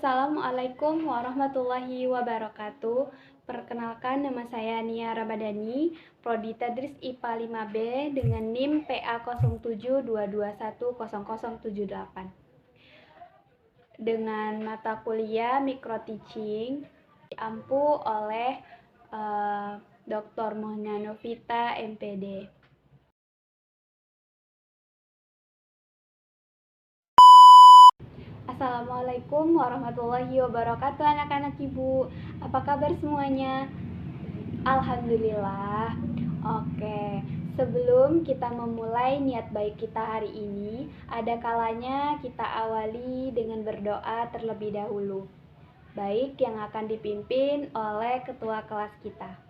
Assalamualaikum warahmatullahi wabarakatuh. Perkenalkan, nama saya Nia Ramadhani, Prodi Tadris IPA 5B dengan NIM PA0722100078. Dengan mata kuliah Micro Teaching diampu oleh Dr. Mohna Novita, MPD. Assalamualaikum warahmatullahi wabarakatuh, anak-anak ibu. Apa kabar semuanya? Alhamdulillah. Oke, sebelum kita memulai niat baik kita hari ini, ada kalanya kita awali dengan berdoa terlebih dahulu. Baik yang akan dipimpin oleh ketua kelas kita.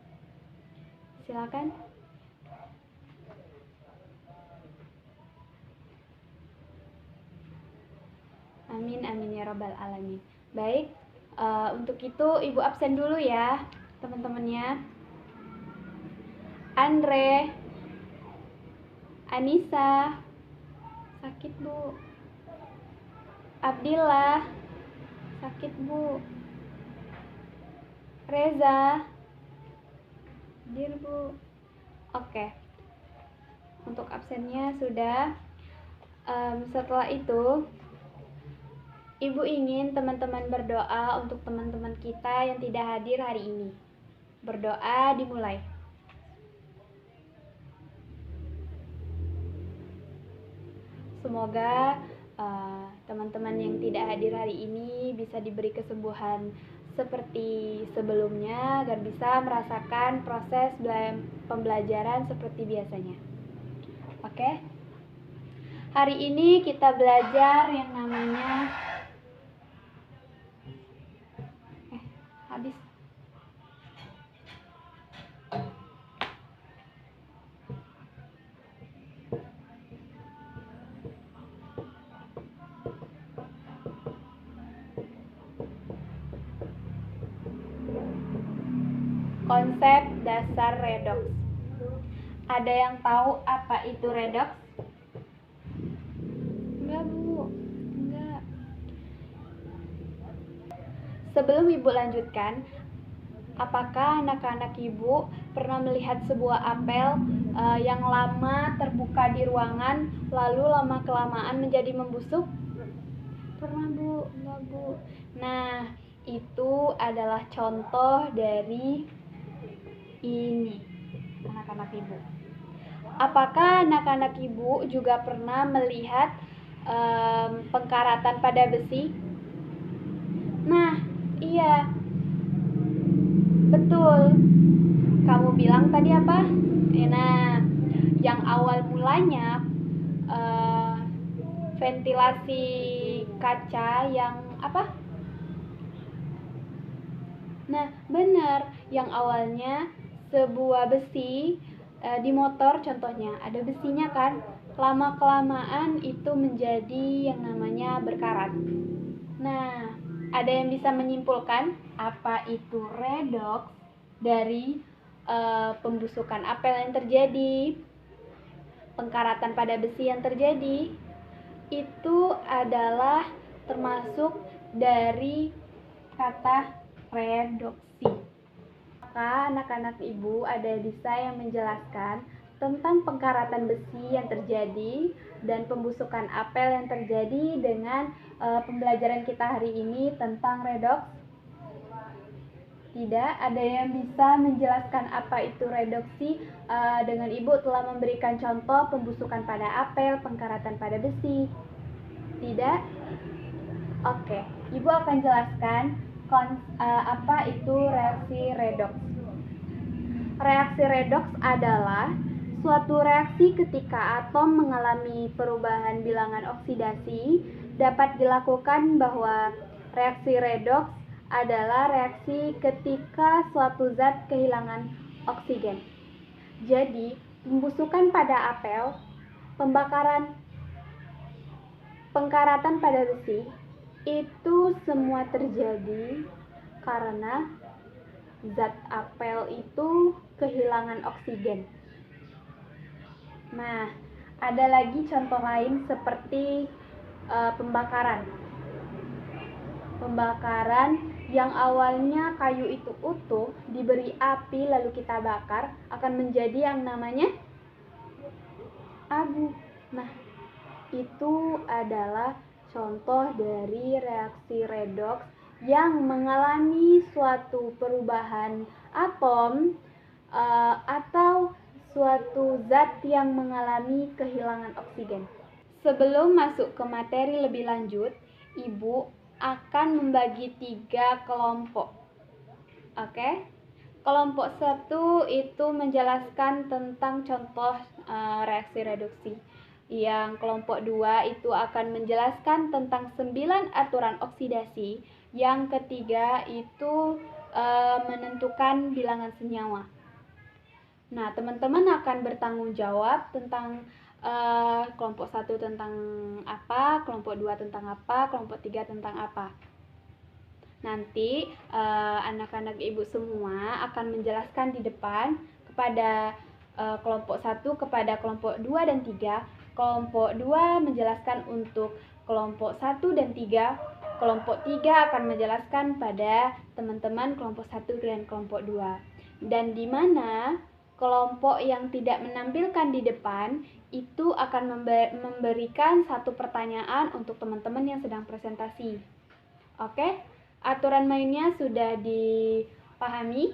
Silakan. Amin, amin ya rabbal alamin. Baik, untuk itu ibu absen dulu ya teman-temannya. Andre, Anissa, sakit bu. Abdillah, sakit bu. Reza, hadir bu. Oke, untuk absennya sudah. Setelah itu ibu ingin teman-teman berdoa untuk teman-teman kita yang tidak hadir hari ini. Berdoa dimulai. Semoga teman-teman yang tidak hadir hari ini bisa diberi kesembuhan seperti sebelumnya agar bisa merasakan proses pembelajaran seperti biasanya. Oke? Hari ini kita belajar yang namanya habis. Konsep dasar redoks. Ada yang tahu apa itu redoks? Enggak, Bu. Enggak. Sebelum Ibu lanjutkan, apakah anak-anak Ibu pernah melihat sebuah apel yang lama terbuka di ruangan, lalu lama-kelamaan menjadi membusuk? Pernah, Bu? Enggak, Bu. Nah, itu adalah contoh dari ini, anak-anak Ibu. Apakah anak-anak Ibu juga pernah melihat pengkaratan pada besi? Nah, iya, betul. Kamu bilang tadi apa? Nah, yang awal mulanya ventilasi kaca yang apa? Nah, benar. Yang awalnya sebuah besi di motor contohnya, ada besinya kan? Lama-kelamaan itu menjadi yang namanya berkarat. Nah, ada yang bisa menyimpulkan apa itu redoks dari pembusukan apel yang terjadi, pengkaratan pada besi yang terjadi, itu adalah termasuk dari kata redoksi. Maka anak-anak Ibu ada bisa yang menjelaskan tentang pengkaratan besi yang terjadi dan pembusukan apel yang terjadi dengan pembelajaran kita hari ini tentang redoks? Tidak, ada yang bisa menjelaskan apa itu redoksi dengan Ibu telah memberikan contoh pembusukan pada apel, pengkaratan pada besi? Tidak? Oke, Ibu akan jelaskan apa itu reaksi redoks. Reaksi redoks adalah suatu reaksi ketika atom mengalami perubahan bilangan oksidasi. Dapat dilakukan bahwa reaksi redoks adalah reaksi ketika suatu zat kehilangan oksigen. Jadi, pembusukan pada apel, pengkaratan pada besi, itu semua terjadi karena zat apel itu kehilangan oksigen. Nah, ada lagi contoh lain seperti pembakaran. Pembakaran yang awalnya kayu itu utuh, diberi api lalu kita bakar, akan menjadi yang namanya abu. Nah, itu adalah contoh dari reaksi redoks yang mengalami suatu perubahan atom atau suatu zat yang mengalami kehilangan oksigen. Sebelum masuk ke materi lebih lanjut, Ibu akan membagi 3 kelompok. Oke? Kelompok 1 itu menjelaskan tentang contoh reaksi reduksi. Yang kelompok 2 itu akan menjelaskan tentang 9 aturan oksidasi. Yang ketiga itu menentukan bilangan senyawa. Nah, teman-teman akan bertanggung jawab tentang kelompok 1 tentang apa, kelompok 2 tentang apa, kelompok 3 tentang apa. Nanti anak-anak ibu semua akan menjelaskan di depan kepada kelompok 1 kepada kelompok 2 dan 3. Kelompok 2 menjelaskan untuk kelompok 1 dan 3. Kelompok 3 akan menjelaskan pada teman-teman kelompok 1 dan kelompok 2. Dan di mana kelompok yang tidak menampilkan di depan itu akan memberikan satu pertanyaan untuk teman-teman yang sedang presentasi. Oke, aturan mainnya sudah dipahami.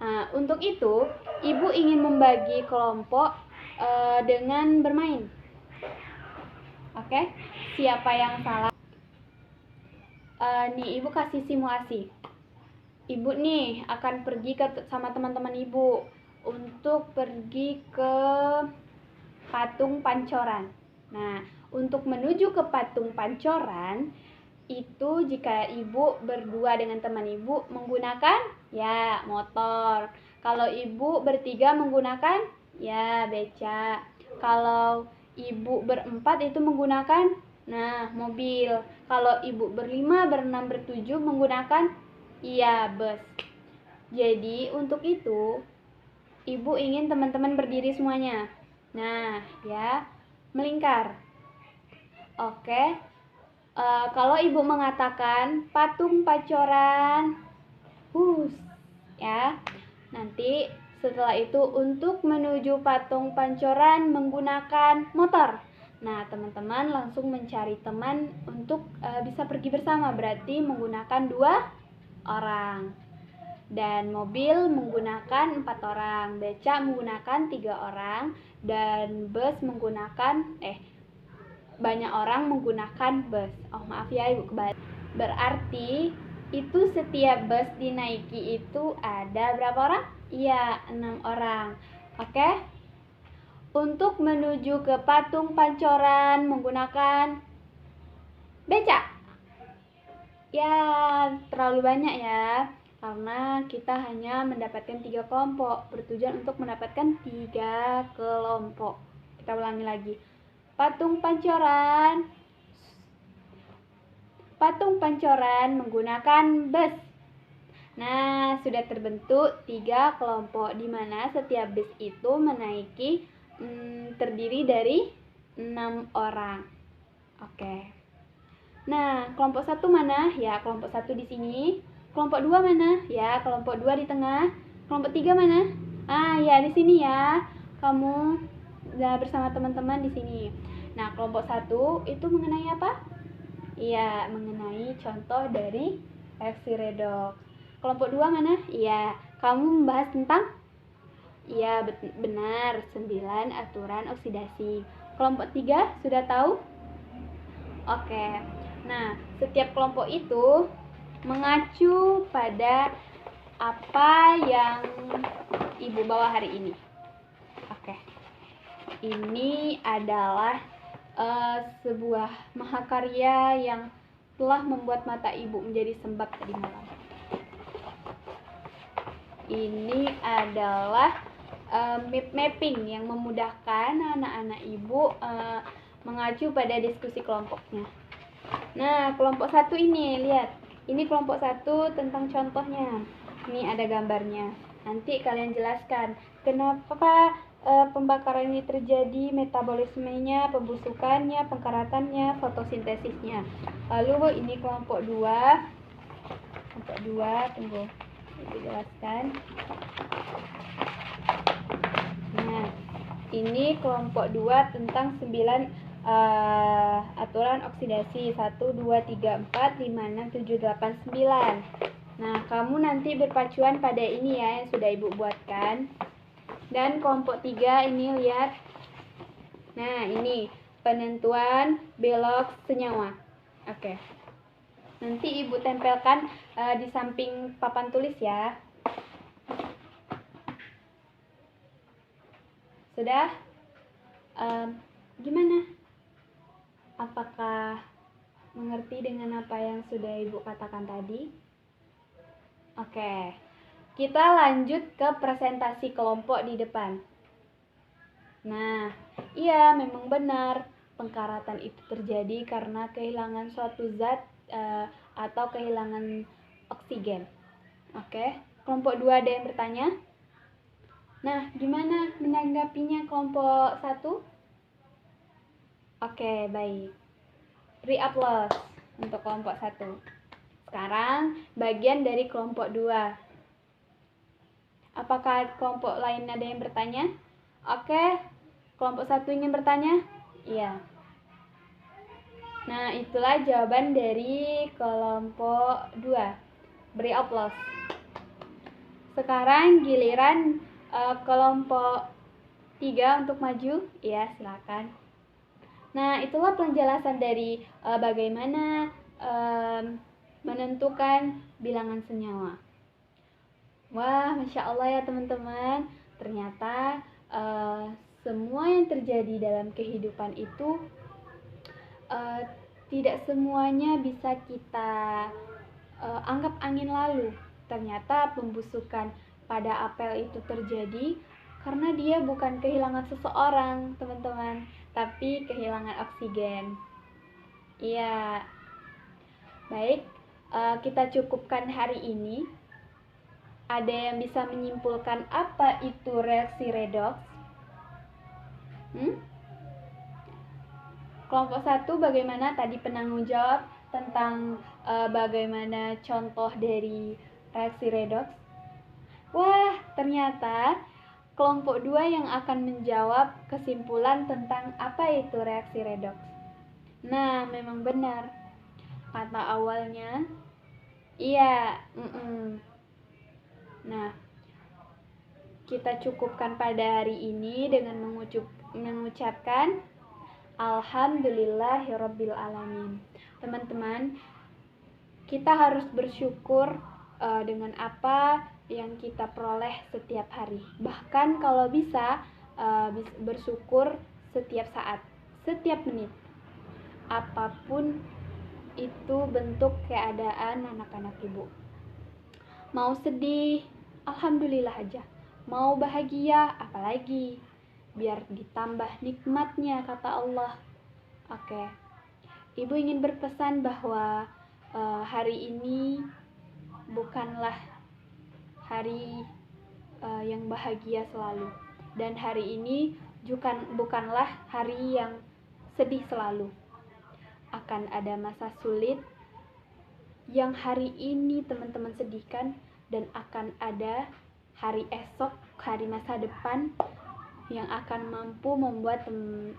Nah, untuk itu, Ibu ingin membagi kelompok dengan bermain. Oke, siapa yang salah? Nih, Ibu kasih simulasi. Ibu nih akan pergi sama teman-teman Ibu untuk pergi ke patung pancoran. Nah, untuk menuju ke patung pancoran itu jika ibu berdua dengan teman ibu menggunakan ya motor. Kalau ibu bertiga menggunakan ya beca. Kalau ibu berempat itu menggunakan mobil. Kalau ibu berlima, berenam, bertujuh menggunakan iya bus. Jadi untuk itu ibu ingin teman-teman berdiri semuanya. Nah, ya, melingkar. Oke. Kalau ibu mengatakan patung pancoran, ya. Nanti setelah itu untuk menuju patung pancoran menggunakan motor. Nah, teman-teman langsung mencari teman untuk bisa pergi bersama, berarti menggunakan 2 orang. Dan mobil menggunakan 4 orang, beca menggunakan 3 orang, dan bus menggunakan banyak orang menggunakan bus. Oh maaf ya ibu, kebalik. Berarti itu setiap bus dinaiki itu ada berapa orang? Iya, 6 orang. Oke. Untuk menuju ke patung pancoran menggunakan beca. Ya, terlalu banyak ya. Karena kita hanya mendapatkan 3 kelompok, bertujuan untuk mendapatkan 3 kelompok. Kita ulangi lagi. Patung pancoran menggunakan bus. Nah, sudah terbentuk 3 kelompok di mana setiap bus itu menaiki terdiri dari 6 orang. Oke. Nah, kelompok 1 mana? Ya, kelompok 1 di sini. Kelompok 2 mana? Ya, kelompok 2 di tengah. Kelompok 3 mana? Ya di sini ya. Kamu udah bersama teman-teman di sini. Nah, kelompok 1 itu mengenai apa? Iya, mengenai contoh dari reaksi redoks. Kelompok 2 mana? Iya, kamu membahas tentang iya, benar, 9 aturan oksidasi. Kelompok 3 sudah tahu? Oke. Nah, setiap kelompok itu mengacu pada apa yang ibu bawa hari ini. Oke. Ini adalah sebuah mahakarya yang telah membuat mata ibu menjadi sembab tadi malam. Ini adalah mapping yang memudahkan anak-anak ibu mengacu pada diskusi kelompoknya. Nah, kelompok 1 ini, lihat. Ini kelompok 1 tentang contohnya. Ini ada gambarnya. Nanti kalian jelaskan kenapa pembakaran ini terjadi, metabolismenya, pembusukannya, pengkaratannya, fotosintesisnya. Lalu ini kelompok 2. Kelompok 2, tunggu, dijelaskan. Nah, ini kelompok 2 tentang 9 aturan oksidasi. 1, 2, 3, 4, 5, 6, 7, 8, 9. Nah, kamu nanti berpacuan pada ini ya yang sudah Ibu buatkan. Dan kelompok 3 ini lihat. Nah, ini penentuan belok senyawa. Oke. Nanti Ibu tempelkan di samping papan tulis ya. Sudah? Gimana? Apakah mengerti dengan apa yang sudah Ibu katakan tadi? Oke. Kita lanjut ke presentasi kelompok di depan. Nah, iya memang benar. Pengkaratan itu terjadi karena kehilangan suatu zat atau kehilangan oksigen. Oke, kelompok 2 ada yang bertanya? Nah, gimana menanggapinya kelompok 1? Oke, baik. Beri aplaus untuk kelompok 1. Sekarang bagian dari kelompok 2. Apakah kelompok lain ada yang bertanya? Oke, kelompok 1 ingin bertanya? Iya. Nah, itulah jawaban dari kelompok 2. Beri aplaus. Sekarang giliran kelompok 3 untuk maju. Iya, silakan. Nah, itulah penjelasan dari bagaimana menentukan bilangan senyawa. Wah, Masya Allah ya teman-teman. Ternyata semua yang terjadi dalam kehidupan itu tidak semuanya bisa kita anggap angin lalu. Ternyata pembusukan pada apel itu terjadi karena dia bukan kehilangan seseorang, teman-teman, tapi kehilangan oksigen. Iya. Baik, kita cukupkan hari ini. Ada yang bisa menyimpulkan apa itu reaksi redoks? Kelompok 1 bagaimana tadi penanggung jawab tentang bagaimana contoh dari reaksi redoks? Wah, ternyata kelompok 2 yang akan menjawab kesimpulan tentang apa itu reaksi redoks. Nah, memang benar. Kata awalnya, iya. Nah, kita cukupkan pada hari ini dengan mengucapkan Alhamdulillahirabbil alamin. Teman-teman, kita harus bersyukur dengan apa yang kita peroleh setiap hari. Bahkan kalau bisa bersyukur setiap saat, setiap menit. Apapun itu bentuk keadaan anak-anak Ibu. Mau sedih, alhamdulillah aja. Mau bahagia, apalagi. Biar ditambah nikmatnya, kata Allah. Oke. Ibu ingin berpesan bahwa hari ini bukanlah hari yang bahagia selalu. Dan hari ini bukanlah hari yang sedih selalu. Akan ada masa sulit yang hari ini teman-teman sedihkan, dan akan ada hari esok, hari masa depan yang akan mampu membuat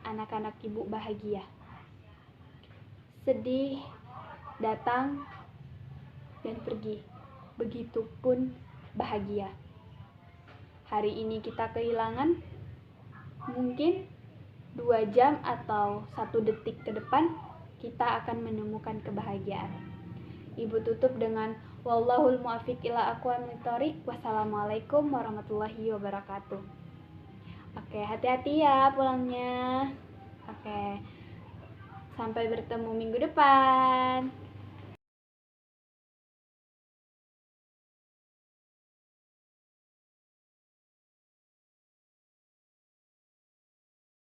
anak-anak Ibu bahagia. Sedih datang dan pergi, begitupun bahagia. Hari ini kita kehilangan, mungkin 2 jam atau 1 detik ke depan kita akan menemukan kebahagiaan. Ibu tutup dengan wallahul muwaffiq ila aqwamit thoriq. Wassalamualaikum warahmatullahi wabarakatuh. Oke, hati-hati ya pulangnya. Oke, sampai bertemu minggu depan.